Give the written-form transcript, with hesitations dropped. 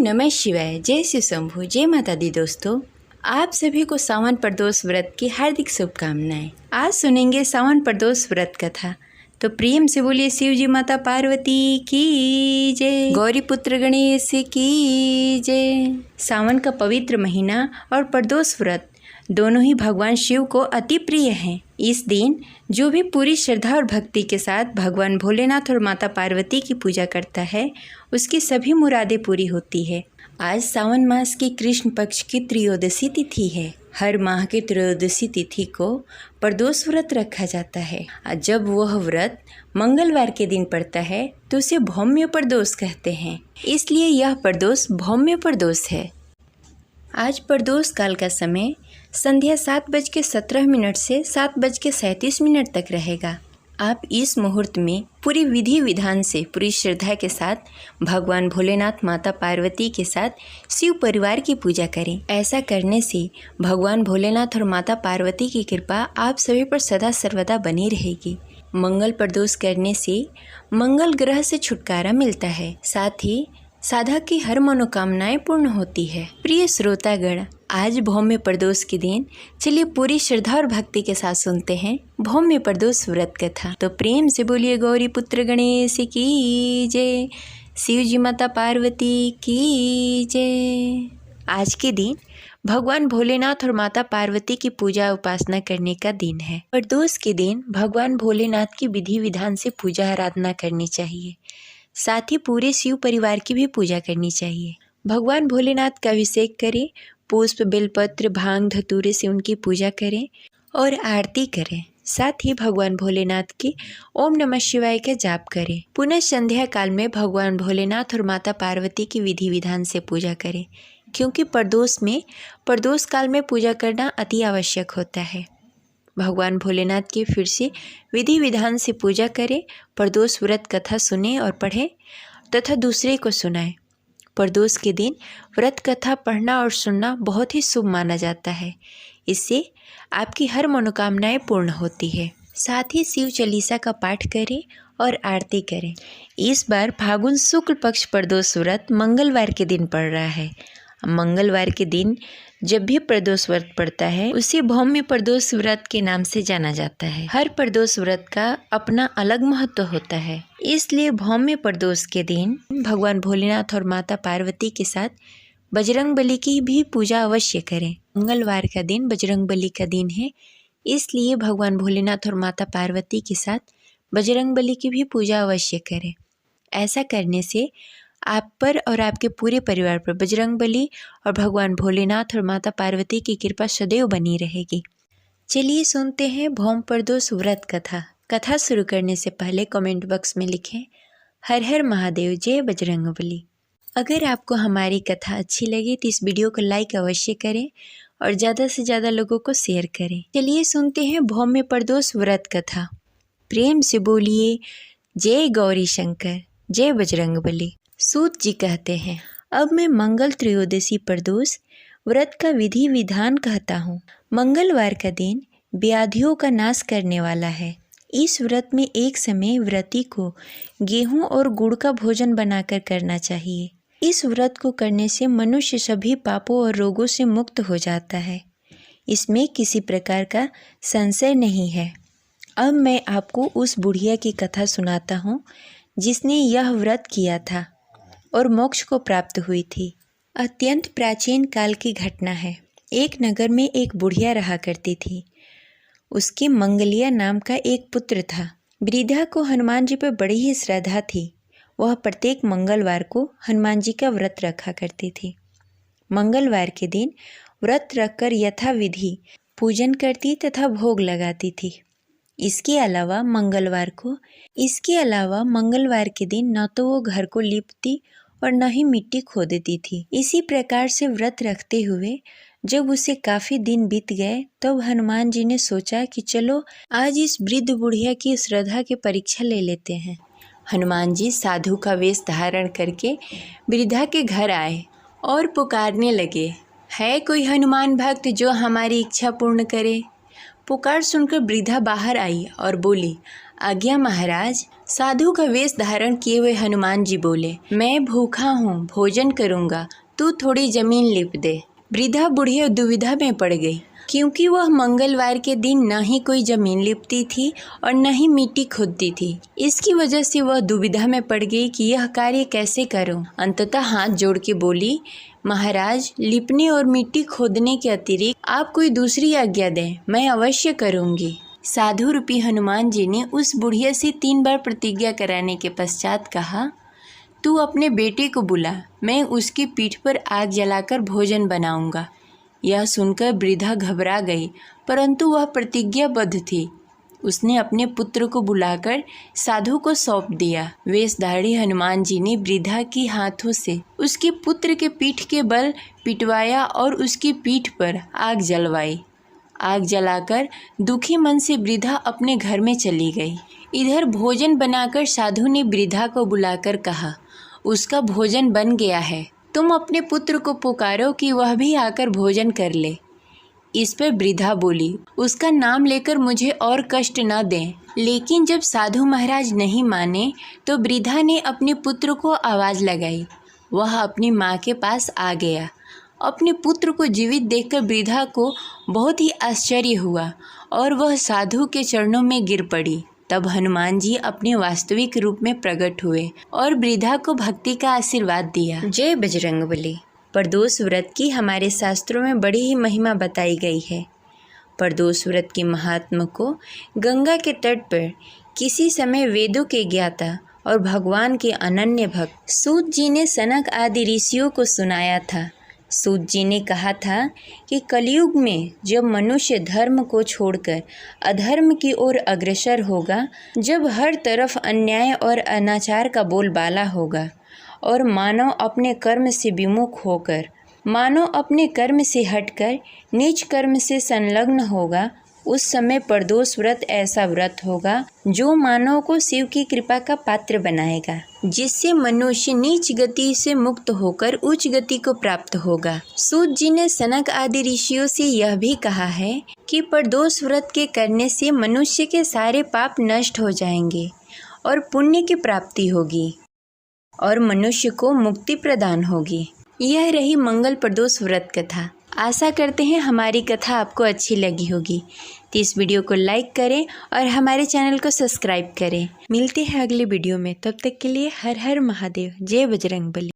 नमः शिवाय। जय शिव शंभु। जय माता दी। दोस्तों, आप सभी को सावन प्रदोष व्रत की हार्दिक शुभकामनाएं। आज सुनेंगे सावन प्रदोष व्रत कथा। तो प्रेम से बोलिए शिव जी माता पार्वती की जय, गौरी पुत्र गणेश की जय। सावन का पवित्र महीना और प्रदोष व्रत दोनों ही भगवान शिव को अति प्रिय हैं। इस दिन जो भी पूरी श्रद्धा और भक्ति के साथ भगवान भोलेनाथ और माता पार्वती की पूजा करता है, उसकी सभी मुरादें पूरी होती है। आज सावन मास की कृष्ण पक्ष की त्रयोदशी तिथि है। हर माह की त्रयोदशी तिथि को प्रदोष व्रत रखा जाता है। जब वह व्रत मंगलवार के दिन पड़ता है तो उसे भौम्य प्रदोष कहते हैं, इसलिए यह प्रदोष भौम्य प्रदोष है। आज प्रदोष काल का समय संध्या 7:17 से 7:37 तक रहेगा। आप इस मुहूर्त में पूरी विधि विधान से पूरी श्रद्धा के साथ भगवान भोलेनाथ माता पार्वती के साथ शिव परिवार की पूजा करें। ऐसा करने से भगवान भोलेनाथ और माता पार्वती की कृपा आप सभी पर सदा सर्वदा बनी रहेगी। मंगल प्रदोष करने से मंगल ग्रह से छुटकारा मिलता है, साथ ही साधक की हर मनोकामनाएं पूर्ण होती है। प्रिय श्रोतागण, आज भौम्य प्रदोष के दिन चलिए पूरी श्रद्धा और भक्ति के साथ सुनते हैं भौम्य प्रदोष व्रत कथा। तो प्रेम से बोलिए गौरी पुत्र गणेश की जय, शिव जी माता पार्वती की जय। आज के दिन भगवान भोलेनाथ और माता पार्वती की पूजा उपासना करने का दिन है। प्रदोष के दिन भगवान भोलेनाथ की विधि विधान से पूजा आराधना करनी चाहिए, साथ ही पूरे शिव परिवार की भी पूजा करनी चाहिए। भगवान भोलेनाथ का अभिषेक करें, पुष्प बेलपत्र भांग धतूरे से उनकी पूजा करें और आरती करें। साथ ही भगवान भोलेनाथ की ओम नमः शिवाय का जाप करें। पुनः संध्या काल में भगवान भोलेनाथ और माता पार्वती की विधि विधान से पूजा करें, क्योंकि प्रदोष काल में पूजा करना अति आवश्यक होता है। भगवान भोलेनाथ की फिर से विधि विधान से पूजा करें। प्रदोष व्रत कथा सुने और पढ़ें तथा दूसरे को सुनाएं। प्रदोष के दिन व्रत कथा पढ़ना और सुनना बहुत ही शुभ माना जाता है। इससे आपकी हर मनोकामनाएं पूर्ण होती है। साथ ही शिव चालीसा का पाठ करें और आरती करें। इस बार फागुन शुक्ल पक्ष प्रदोष व्रत मंगलवार के दिन पड़ रहा है। मंगलवार के दिन जब भी प्रदोष व्रत पड़ता है उसे भौम्य प्रदोष व्रत के नाम से जाना जाता है। हर प्रदोष व्रत का अपना अलग महत्व होता है, इसलिए भौम्य प्रदोष के दिन भगवान भोलेनाथ और माता पार्वती के साथ बजरंग बली की भी पूजा अवश्य करें। मंगलवार का दिन बजरंग बली का दिन है, इसलिए भगवान भोलेनाथ और माता पार्वती के साथ बजरंग बली की भी पूजा अवश्य करें। ऐसा करने से आप पर और आपके पूरे परिवार पर बजरंग बली और भगवान भोलेनाथ और माता पार्वती की कृपा सदैव बनी रहेगी। चलिए सुनते हैं भौम प्रदोष व्रत कथा। कथा शुरू करने से पहले कमेंट बॉक्स में लिखें हर हर महादेव, जय बजरंग बली। अगर आपको हमारी कथा अच्छी लगे तो इस वीडियो को लाइक अवश्य करें और ज़्यादा से ज़्यादा लोगों को शेयर करें। चलिए सुनते हैं भौम्य प्रदोष व्रत कथा। प्रेम से बोलिए जय गौरी शंकर, जय बजरंग बली। सूत जी कहते हैं, अब मैं मंगल त्रयोदशी प्रदोष व्रत का विधि विधान कहता हूँ। मंगलवार का दिन व्याधियों का नाश करने वाला है। इस व्रत में एक समय व्रती को गेहूं और गुड़ का भोजन बनाकर करना चाहिए। इस व्रत को करने से मनुष्य सभी पापों और रोगों से मुक्त हो जाता है। इसमें किसी प्रकार का संशय नहीं है। अब मैं आपको उस बुढ़िया की कथा सुनाता हूँ जिसने यह व्रत किया था और मोक्ष को प्राप्त हुई थी। अत्यंत प्राचीन काल की घटना है। एक नगर में एक बुढ़िया रहा करती थी। उसके मंगलिया नाम का एक पुत्र था। वृद्धा को हनुमान जी पर बड़ी ही श्रद्धा थी। वह प्रत्येक मंगलवार को हनुमान जी का व्रत रखा करती थी। मंगलवार के दिन व्रत रखकर यथाविधि पूजन करती तथा भोग लगाती थी। इसके अलावा मंगलवार के दिन न तो वो घर को लीपती और न ही मिट्टी खोदती थी। इसी प्रकार से व्रत रखते हुए जब उसे काफ़ी दिन बीत गए तब हनुमान जी ने सोचा कि चलो आज इस वृद्ध बुढ़िया की श्रद्धा की परीक्षा ले लेते हैं। हनुमान जी साधु का वेश धारण करके वृद्धा के घर आए और पुकारने लगे, है कोई हनुमान भक्त जो हमारी इच्छा पूर्ण करे। पुकार सुनकर वृद्धा बाहर आई और बोली, आज्ञा महाराज, साधु का वेश धारण किए हुए हनुमान जी बोले, मैं भूखा हूँ, भोजन करूँगा, तू थोड़ी जमीन लिप दे। वृद्धा बुढ़िया दुविधा में पड़ गई, क्योंकि वह मंगलवार के दिन न ही कोई जमीन लिपती थी और न ही मिट्टी खोदती थी। इसकी वजह से वह दुविधा में पड़ गई कि यह कार्य कैसे करूं। अंततः हाथ जोड़ के बोली, महाराज, लिपने और मिट्टी खोदने के अतिरिक्त आप कोई दूसरी आज्ञा दें, मैं अवश्य करूंगी। साधु रूपी हनुमान जी ने उस बुढ़िया से 3 बार प्रतिज्ञा कराने के पश्चात कहा, तू अपने बेटे को बुला, मैं उसकी पीठ पर आग जलाकर भोजन बनाऊंगा। यह सुनकर वृद्धा घबरा गई, परंतु वह प्रतिज्ञाबद्ध थी। उसने अपने पुत्र को बुलाकर साधु को सौंप दिया। वेशधारी हनुमान जी ने वृद्धा के हाथों से उसके पुत्र के पीठ के बल पिटवाया और उसकी पीठ पर आग जलवाई। आग जलाकर दुखी मन से वृद्धा अपने घर में चली गई। इधर भोजन बनाकर साधु ने वृद्धा को बुलाकर कहा, उसका भोजन बन गया है, तुम अपने पुत्र को पुकारो कि वह भी आकर भोजन कर ले। इस पर वृद्धा बोली, उसका नाम लेकर मुझे और कष्ट न दें। लेकिन जब साधु महाराज नहीं माने तो वृद्धा ने अपने पुत्र को आवाज़ लगाई। वह अपनी माँ के पास आ गया। अपने पुत्र को जीवित देखकर वृद्धा को बहुत ही आश्चर्य हुआ और वह साधु के चरणों में गिर पड़ी। तब हनुमान जी अपने वास्तविक रूप में प्रकट हुए और वृद्धा को भक्ति का आशीर्वाद दिया। जय बजरंगबली। प्रदोष व्रत की हमारे शास्त्रों में बड़ी ही महिमा बताई गई है। प्रदोष व्रत के महात्मा को गंगा के तट पर किसी समय वेदों के ज्ञाता और भगवान के अनन्य भक्त सूत जी ने सनक आदि ऋषियों को सुनाया था। सूत जी ने कहा था कि कलयुग में जब मनुष्य धर्म को छोड़कर अधर्म की ओर अग्रसर होगा, जब हर तरफ अन्याय और अनाचार का बोलबाला होगा और मानव अपने कर्म से विमुख होकर, मानव अपने कर्म से हटकर नीच कर्म से संलग्न होगा, उस समय प्रदोष व्रत ऐसा व्रत होगा जो मानव को शिव की कृपा का पात्र बनाएगा, जिससे मनुष्य नीच गति से मुक्त होकर उच्च गति को प्राप्त होगा। सूत जी ने सनक आदि ऋषियों से यह भी कहा है कि प्रदोष व्रत के करने से मनुष्य के सारे पाप नष्ट हो जाएंगे और पुण्य की प्राप्ति होगी और मनुष्य को मुक्ति प्रदान होगी। यह रही मंगल प्रदोष व्रत कथा। आशा करते हैं हमारी कथा आपको अच्छी लगी होगी। तो इस वीडियो को लाइक करें और हमारे चैनल को सब्सक्राइब करें। मिलते हैं अगले वीडियो में, तब तक के लिए हर हर महादेव। जय बजरंगबली।